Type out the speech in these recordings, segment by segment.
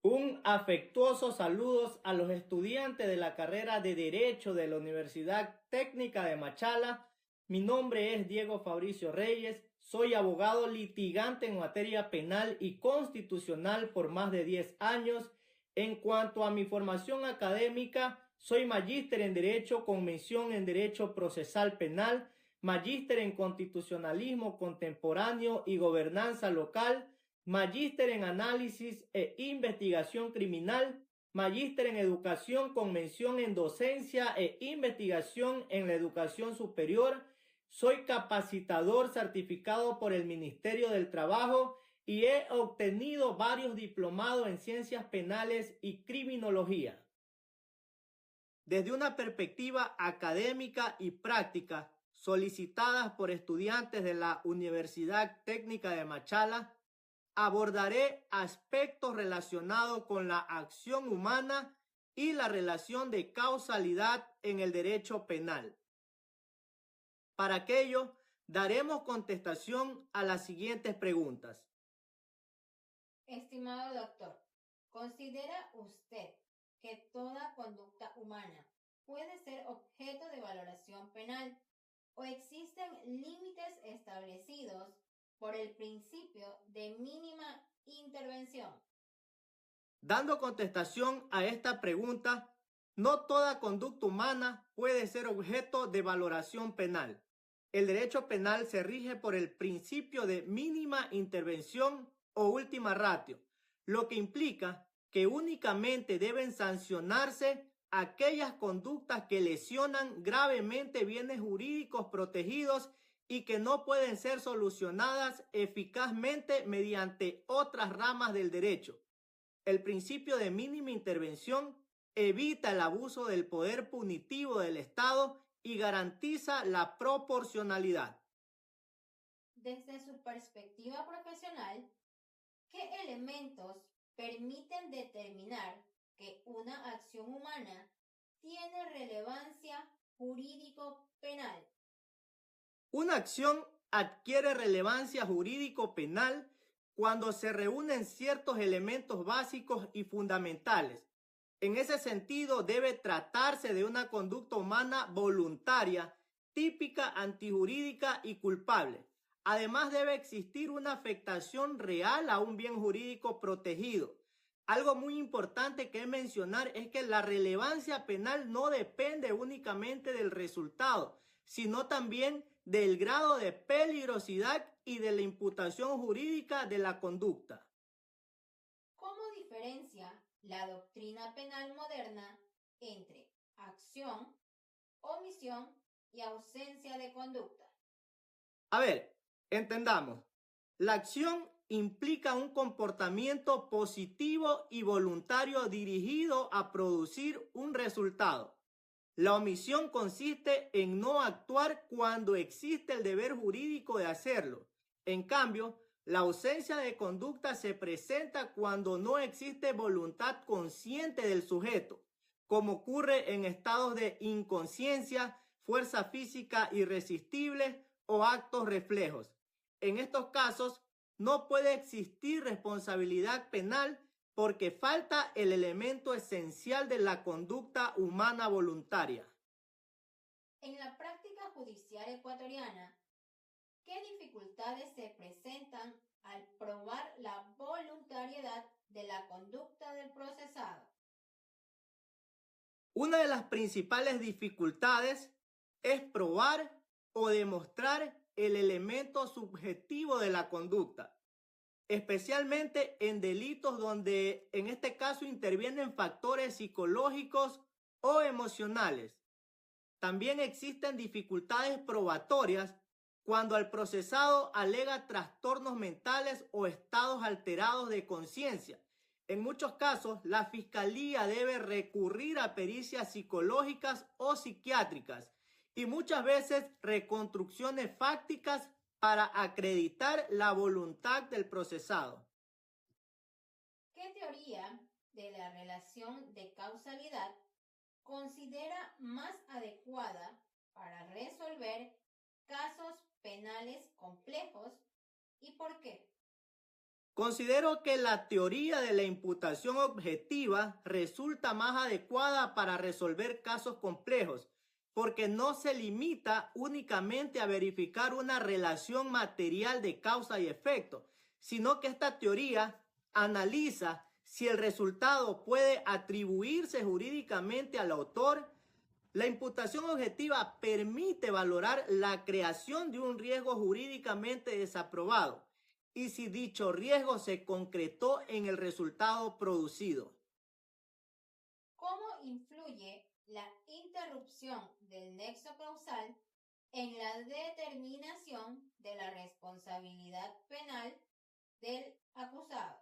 Un afectuoso saludos a los estudiantes de la carrera de Derecho de la Universidad Técnica de Machala. Mi nombre es Diego Fabricio Reyes, soy abogado litigante en materia penal y constitucional por más de 10 años. En cuanto a mi formación académica, soy magíster en Derecho con mención en Derecho Procesal Penal, magíster en Constitucionalismo Contemporáneo y Gobernanza Local, magíster en Análisis e Investigación Criminal, magíster en Educación con mención en Docencia e Investigación en la Educación Superior. Soy capacitador certificado por el Ministerio del Trabajo y he obtenido varios diplomados en Ciencias Penales y Criminología. Desde una perspectiva académica y práctica, solicitadas por estudiantes de la Universidad Técnica de Machala, abordaré aspectos relacionados con la acción humana y la relación de causalidad en el derecho penal. Para aquello, daremos contestación a las siguientes preguntas. Estimado doctor, ¿considera usted que toda conducta humana puede ser objeto de valoración penal o existen límites establecidos por el principio de mínima intervención? Dando contestación a esta pregunta, no toda conducta humana puede ser objeto de valoración penal. El derecho penal se rige por el principio de mínima intervención o última ratio, lo que implica que únicamente deben sancionarse aquellas conductas que lesionan gravemente bienes jurídicos protegidos y que no pueden ser solucionadas eficazmente mediante otras ramas del derecho. El principio de mínima intervención evita el abuso del poder punitivo del Estado y garantiza la proporcionalidad. Desde su perspectiva profesional, ¿qué elementos permiten determinar que una acción humana tiene relevancia jurídico-penal? Una acción adquiere relevancia jurídico-penal cuando se reúnen ciertos elementos básicos y fundamentales. En ese sentido, debe tratarse de una conducta humana voluntaria, típica, antijurídica y culpable. Además, debe existir una afectación real a un bien jurídico protegido. Algo muy importante que mencionar es que la relevancia penal no depende únicamente del resultado, sino también del grado de peligrosidad y de la imputación jurídica de la conducta. ¿Cómo diferencia la doctrina penal moderna entre acción, omisión y ausencia de conducta? A ver, entendamos. La acción implica un comportamiento positivo y voluntario dirigido a producir un resultado. La omisión consiste en no actuar cuando existe el deber jurídico de hacerlo. En cambio, la ausencia de conducta se presenta cuando no existe voluntad consciente del sujeto, como ocurre en estados de inconsciencia, fuerza física irresistible o actos reflejos. En estos casos, no puede existir responsabilidad penal porque falta el elemento esencial de la conducta humana voluntaria. En la práctica judicial ecuatoriana, ¿qué dificultades se presentan al probar la voluntariedad de la conducta del procesado? Una de las principales dificultades es probar o demostrar el elemento subjetivo de la conducta, especialmente en delitos donde en este caso intervienen factores psicológicos o emocionales. También existen dificultades probatorias cuando el procesado alega trastornos mentales o estados alterados de conciencia. En muchos casos, la fiscalía debe recurrir a pericias psicológicas o psiquiátricas y muchas veces reconstrucciones fácticas para acreditar la voluntad del procesado. ¿Qué teoría de la relación de causalidad considera más adecuada para resolver casos penales complejos y por qué? Considero que la teoría de la imputación objetiva resulta más adecuada para resolver casos complejos, porque no se limita únicamente a verificar una relación material de causa y efecto, sino que esta teoría analiza si el resultado puede atribuirse jurídicamente al autor. La imputación objetiva permite valorar la creación de un riesgo jurídicamente desaprobado y si dicho riesgo se concretó en el resultado producido. ¿Cómo influye la interrupción del nexo causal en la determinación de la responsabilidad penal del acusado?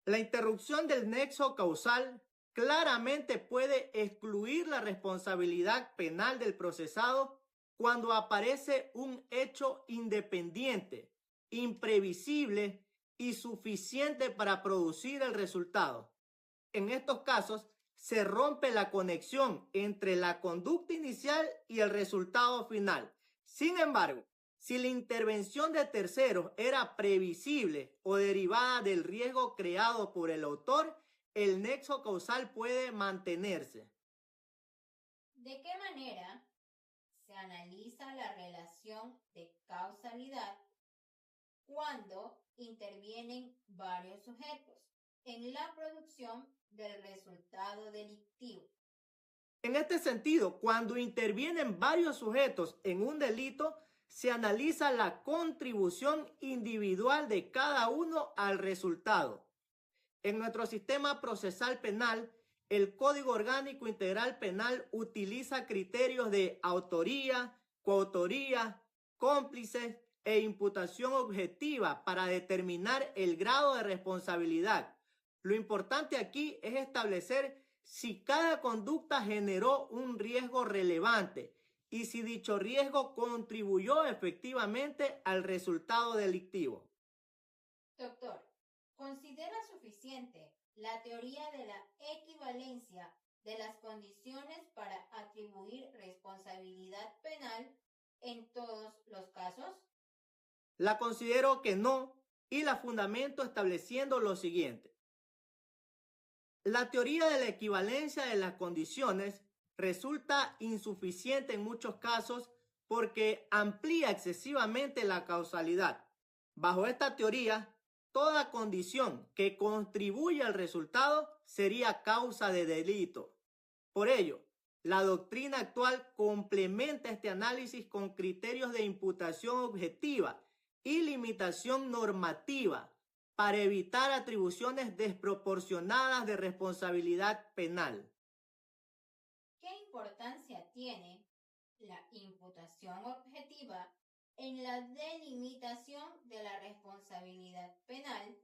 La interrupción del nexo causal claramente puede excluir la responsabilidad penal del procesado cuando aparece un hecho independiente, imprevisible y suficiente para producir el resultado. En estos casos, se rompe la conexión entre la conducta inicial y el resultado final. Sin embargo, si la intervención de terceros era previsible o derivada del riesgo creado por el autor, el nexo causal puede mantenerse. ¿De qué manera se analiza la relación de causalidad cuando intervienen varios sujetos en la producción del resultado delictivo? En este sentido, cuando intervienen varios sujetos en un delito, se analiza la contribución individual de cada uno al resultado. En nuestro sistema procesal penal, el Código Orgánico Integral Penal utiliza criterios de autoría, coautoría, cómplices e imputación objetiva para determinar el grado de responsabilidad. Lo importante aquí es establecer si cada conducta generó un riesgo relevante y si dicho riesgo contribuyó efectivamente al resultado delictivo. Doctor, ¿considera suficiente la teoría de la equivalencia de las condiciones para atribuir responsabilidad penal en todos los casos? La considero que no y la fundamento estableciendo lo siguiente. La teoría de la equivalencia de las condiciones resulta insuficiente en muchos casos porque amplía excesivamente la causalidad. Bajo esta teoría, toda condición que contribuye al resultado sería causa de delito. Por ello, la doctrina actual complementa este análisis con criterios de imputación objetiva y limitación normativa para evitar atribuciones desproporcionadas de responsabilidad penal. ¿Qué importancia tiene la imputación objetiva en la delimitación de la responsabilidad penal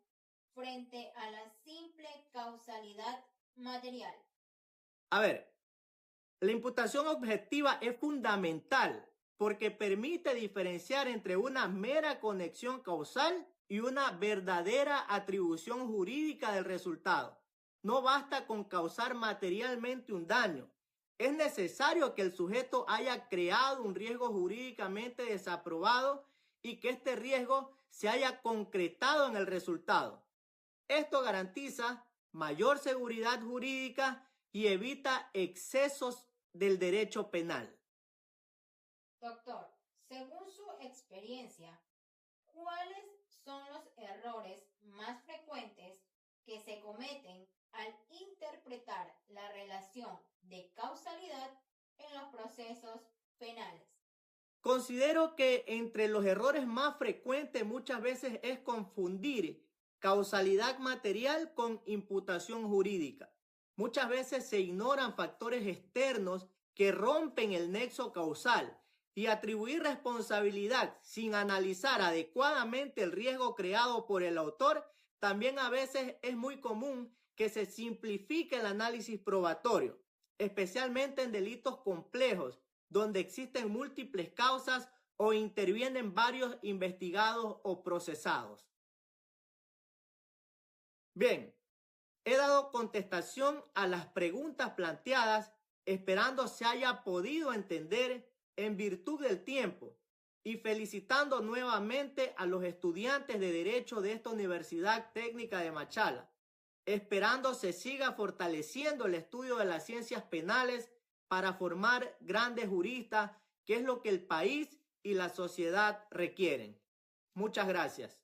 frente a la simple causalidad material? A ver, la imputación objetiva es fundamental porque permite diferenciar entre una mera conexión causal y una verdadera atribución jurídica del resultado. No basta con causar materialmente un daño. Es necesario que el sujeto haya creado un riesgo jurídicamente desaprobado y que este riesgo se haya concretado en el resultado. Esto garantiza mayor seguridad jurídica y evita excesos del derecho penal. Doctor, según su experiencia, ¿cuáles son los errores más frecuentes que se cometen al interpretar la relación de causalidad en los procesos penales? Considero que entre los errores más frecuentes muchas veces es confundir causalidad material con imputación jurídica. Muchas veces se ignoran factores externos que rompen el nexo causal y atribuir responsabilidad sin analizar adecuadamente el riesgo creado por el autor. También a veces es muy común que se simplifique el análisis probatorio, especialmente en delitos complejos, donde existen múltiples causas o intervienen varios investigados o procesados. Bien, he dado contestación a las preguntas planteadas, esperando se haya podido entender en virtud del tiempo y felicitando nuevamente a los estudiantes de Derecho de esta Universidad Técnica de Machala, esperando se siga fortaleciendo el estudio de las ciencias penales para formar grandes juristas, que es lo que el país y la sociedad requieren. Muchas gracias.